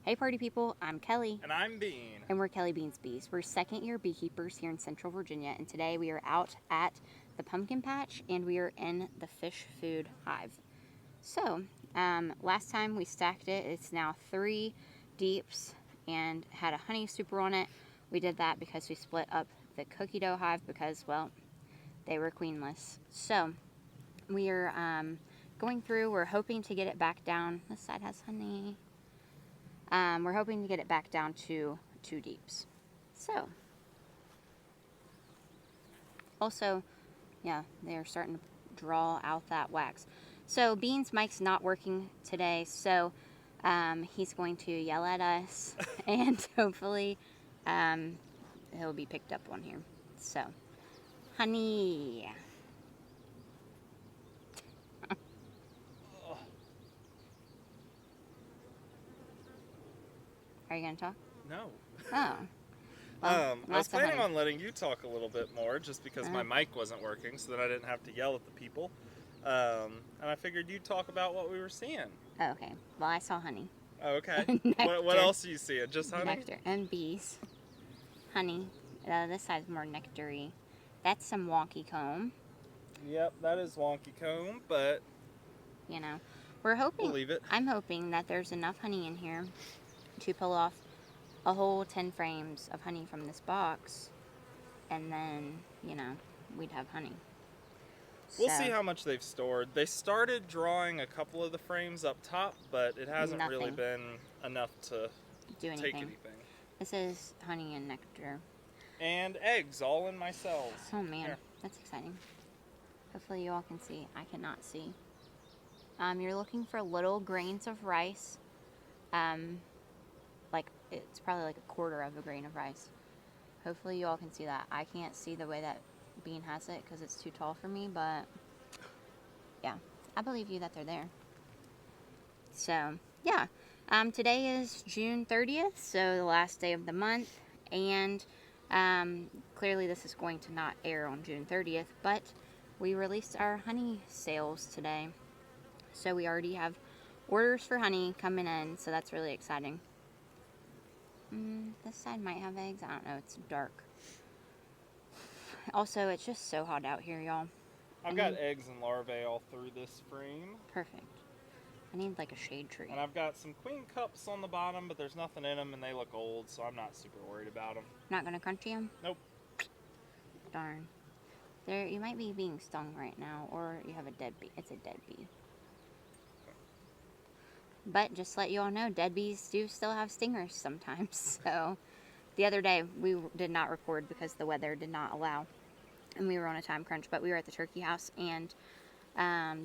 Hey party people, I'm Kelly. And I'm Bean. And we're Kelly Beans Bees. We're second year beekeepers here in Central Virginia, and today we are out at the pumpkin patch and we are in the Phish Food hive. So, last time we stacked it, it's now 3 deeps and had a honey super on it. We did that because we split up the cookie dough hive because, well, they were queenless. So, we are going through, we're hoping to get it back down. This side has honey. We're hoping to get it back down to 2 deeps. So, also, yeah, they're starting to draw out that wax. So, Bean's mic's not working today, so he's going to yell at us, and hopefully he'll be picked up on here. So, honey. Are you going to talk? No. Oh. I was planning honey. on letting you talk a little bit more just because my mic wasn't working so that I didn't have to yell at the people. And I figured you'd talk about what we were seeing. Oh, okay. Well, I saw honey. Oh, okay. What else are you seeing? Just honey? Nectar and bees. Honey. This side's more nectar-y. That's some wonky comb. Yep, that is wonky comb, but you know, we're hoping. We'll leave it. I'm hoping that there's enough honey in here to pull off a whole 10 frames of honey from this box, and then we'd have honey. We'll see how much they've stored. They started drawing a couple of the frames up top, but it hasn't really been enough to do anything. Take anything. This is honey and nectar. And eggs all in my cells. Oh man, Here. That's exciting. Hopefully you all can see. I cannot see. You're looking for little grains of rice. Like it's probably like a quarter of a grain of rice. Hopefully you all can see that. I can't see the way that Bean has it because it's too tall for me, but yeah, I believe you that they're there. So yeah, today is June 30th, so the last day of the month, and clearly this is going to not air on June 30th, but we released our honey sales today, so we already have orders for honey coming in, so that's really exciting. This side might have eggs. I don't know. It's dark. Also, it's just so hot out here, y'all. I've got eggs and larvae all through this frame. Perfect. I need like a shade tree. And I've got some queen cups on the bottom, but there's nothing in them and they look old, so I'm not super worried about them. Not going to crunchy them? Nope. Darn. There, you might be being stung right now, or you have a dead bee. It's a dead bee. But just to let you all know, dead bees do still have stingers sometimes. So the other day we did not record because the weather did not allow, and we were on a time crunch. But we were at the turkey house, and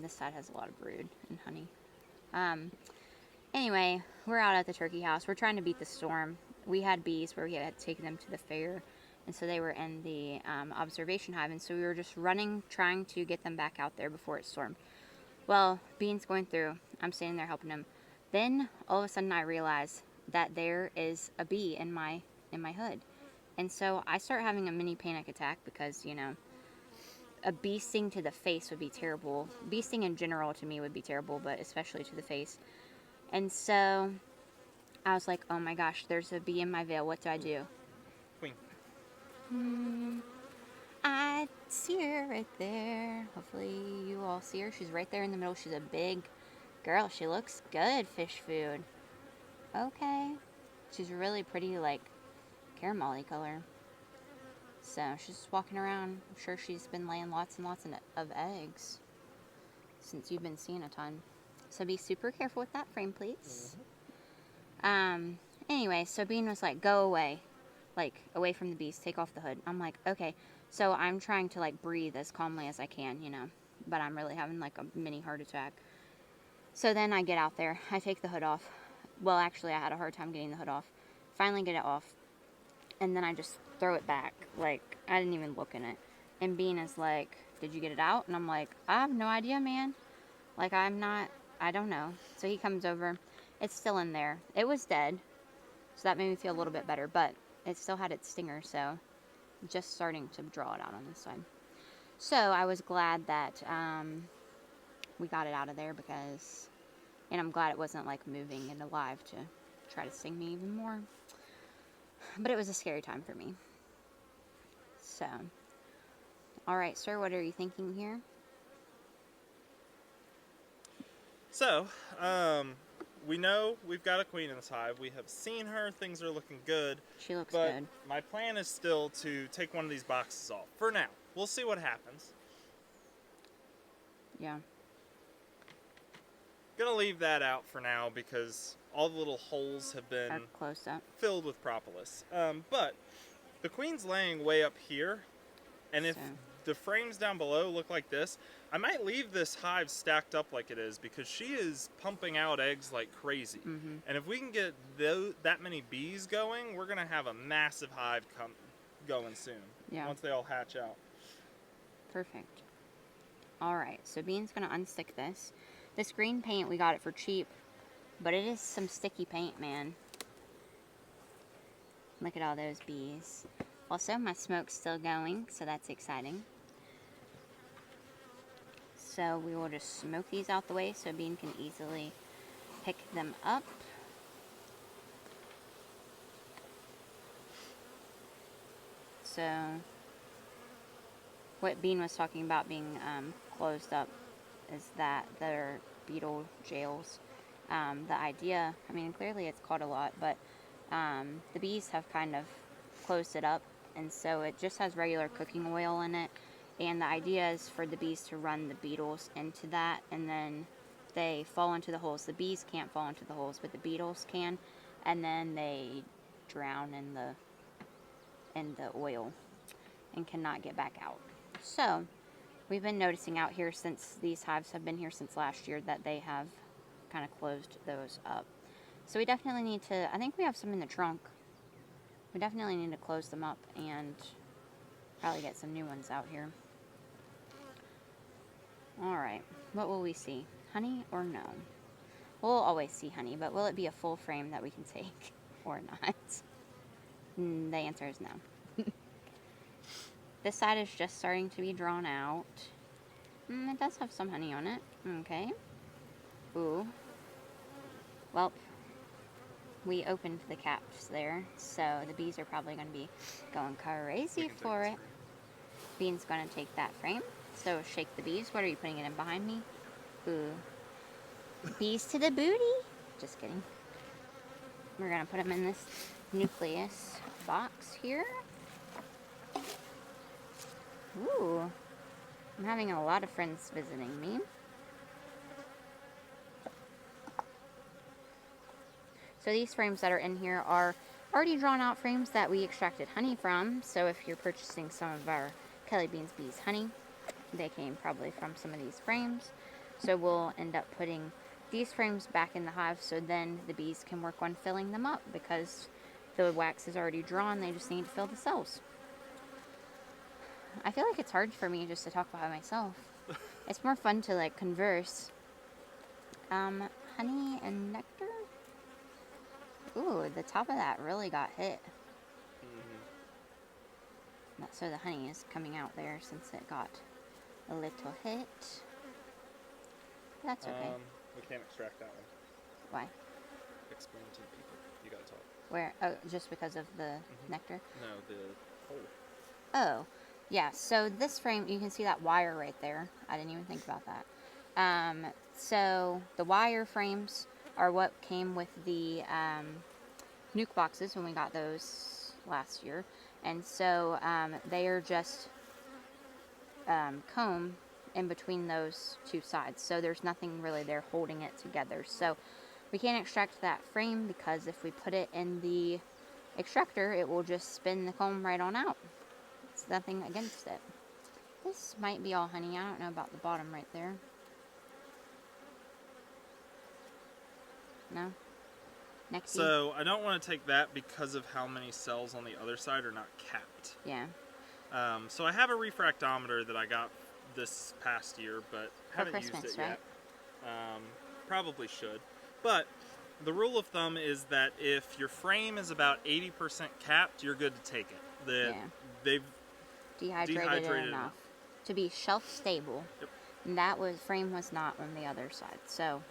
this side has a lot of brood and honey. Anyway, we're out at the turkey house. We're trying to beat the storm. We had bees where we had taken them to the fair, and so they were in the observation hive, and so we were just running, trying to get them back out there before it stormed. Well, Bean's going through. I'm standing there helping him. Then all of a sudden I realize that there is a bee in my hood, and so I start having a mini panic attack because a bee sting to the face would be terrible. Bee sting in general to me would be terrible, but especially to the face. And so I was like, oh my gosh, there's a bee in my veil. What do I do? Queen. I see her right there. Hopefully you all see her. She's right there in the middle. She's a big girl. She looks good, Phish Food. Okay. She's really pretty, like, caramel-y color. So she's just walking around. I'm sure she's been laying lots and lots of eggs since you've been seeing a ton. So be super careful with that frame, please. Anyway, so Bean was like, go away. Like, away from the bees. Take off the hood. I'm like, okay. So I'm trying to, like, breathe as calmly as I can, But I'm really having, like, a mini heart attack. So then I get out there. I take the hood off. Well, actually, I had a hard time getting the hood off. Finally get it off. And then I just throw it back. Like, I didn't even look in it. And Bean is like, did you get it out? And I'm like, I have no idea, man. Like, I don't know. So he comes over. It's still in there. It was dead. So that made me feel a little bit better. But it still had its stinger, so just starting to draw it out on this side. So I was glad that we got it out of there because, and I'm glad it wasn't like moving and alive to try to sting me even more. But it was a scary time for me. So, alright, sir, what are you thinking here? So, we know we've got a queen in this hive. We have seen her. Things are looking good. She looks but good. My plan is still to take one of these boxes off. For now. We'll see what happens. Yeah. Gonna leave that out for now because all the little holes have been close up. filled with propolis. But the queen's laying way up here, and if the frames down below look like this, I might leave this hive stacked up like it is because she is pumping out eggs like crazy. Mm-hmm. And if we can get that many bees going, we're gonna have a massive hive going soon. Yeah. Once they all hatch out. Perfect. Alright, so Bean's gonna unstick this. This green paint, we got it for cheap, but it is some sticky paint, man. Look at all those bees. Also, my smoke's still going, so that's exciting. So we will just smoke these out the way so Bean can easily pick them up. So, what Bean was talking about being closed up is that they're beetle jails. The idea, I mean, clearly it's caught a lot, but the bees have kind of closed it up, and so it just has regular cooking oil in it, and the idea is for the bees to run the beetles into that, and then they fall into the holes. The bees can't fall into the holes, but the beetles can, and then they drown in the oil and cannot get back out. So we've been noticing out here since these hives have been here since last year that they have kind of closed those up. So we definitely need to, I think we have some in the trunk. We definitely need to close them up and probably get some new ones out here. Alright, what will we see? Honey or no? We'll always see honey, but will it be a full frame that we can take or not? The answer is no. This side is just starting to be drawn out. It does have some honey on it. Okay. Ooh. Well, we opened the caps there, so the bees are probably going to be going crazy for it. Bean's going to take that frame. So shake the bees. What are you putting it in behind me? Ooh. Bees to the booty. Just kidding. We're going to put them in this nucleus box here. Ooh. I'm having a lot of friends visiting me. So these frames that are in here are already drawn out frames that we extracted honey from. So if you're purchasing some of our Kelly Beans Bees honey, they came probably from some of these frames. So we'll end up putting these frames back in the hive so then the bees can work on filling them up because the wax is already drawn. They just need to fill the cells. I feel like it's hard for me just to talk by myself. It's more fun to like converse. Honey and nectar? Ooh, the top of that really got hit. So the honey is coming out there since it got a little hit. That's okay. We can't extract that one. Why? Explain to the people. You gotta talk. Where? Oh, just because of the nectar? No, the hole. Oh, yeah. So this frame, you can see that wire right there. I didn't even think about that. So the wire frames are what came with the nuke boxes when we got those last year. And so they are just comb in between those two sides. So there's nothing really there holding it together. So we can't extract that frame because if we put it in the extractor, it will just spin the comb right on out. It's nothing against it. This might be all honey. I don't know about the bottom right there. No? Next. So I don't want to take that because of how many cells on the other side are not capped. Yeah. So I have a refractometer that I got this past year, but haven't used it yet. Probably should. But the rule of thumb is that if your frame is about 80% capped, you're good to take it. They've dehydrated it enough to be shelf stable. Yep. And that frame was not on the other side. So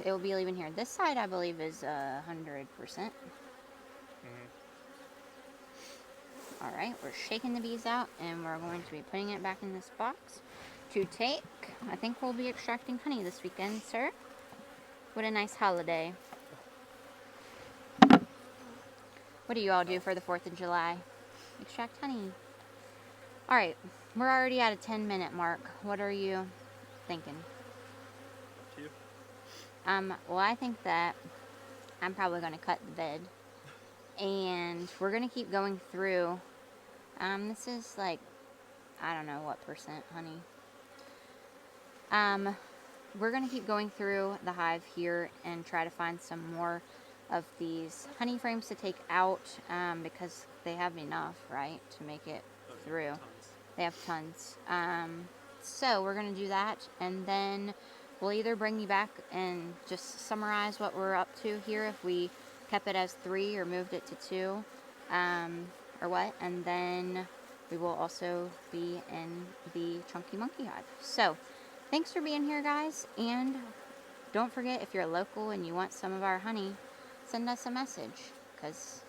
it will be leaving here. This side, I believe, is 100%. All right, we're shaking the bees out, and we're going to be putting it back in this box to take. I think we'll be extracting honey this weekend, sir. What a nice holiday. What do you all do for the 4th of July? Extract honey. All right, we're already at a 10-minute mark. What are you thinking? Up to you. Well, I think that I'm probably going to cut the bed. And we're going to keep going through. This is like, I don't know what percent honey. We're going to keep going through the hive here and try to find some more of these honey frames to take out, because they have enough, right, to make it through. Tons. They have tons. So we're going to do that, and then we'll either bring you back and just summarize what we're up to here, if we kept it as 3 or moved it to 2, or what, and then we will also be in the Chunky Monkey Hive. So thanks for being here, guys, and don't forget, if you're local and you want some of our honey, send us a message, because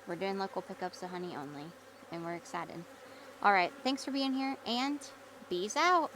we're doing local pickups of honey only, and we're excited. All right, thanks for being here, and bees out.